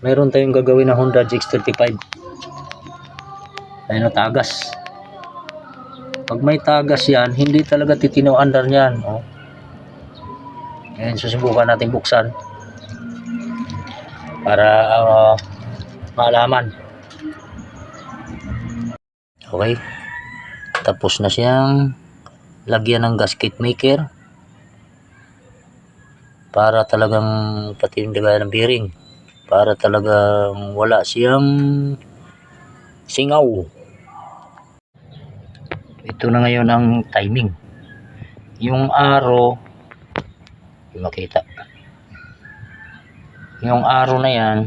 mayroon tayong gagawin na Honda GX35. Ayun, tagas. Pag may tagas yan, hindi talaga titinaw under niyan. Oh. Ngayon, susubukan natin buksan para maalaman. Okay. Tapos na siyang lagyan ng gasket maker para talagang pati yung lagayan ng bearing para talagang wala siyang singaw. Ito na ngayon ang timing. Yung arrow, yung makita. Yung arrow na yan,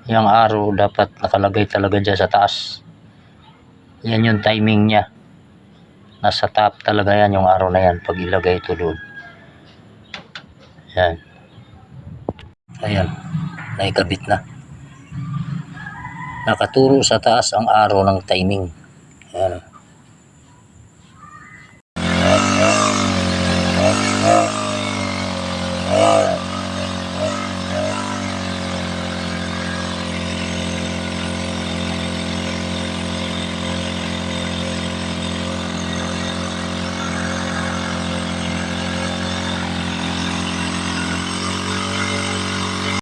yung arrow dapat nakalagay talaga dyan sa taas. Yan yung timing niya. Nasa top talaga yan yung arrow na yan pag ilagay ito doon. Yan. Ayan. Naikabit na. Nakaturo sa taas ang arrow ng timing. Ayan.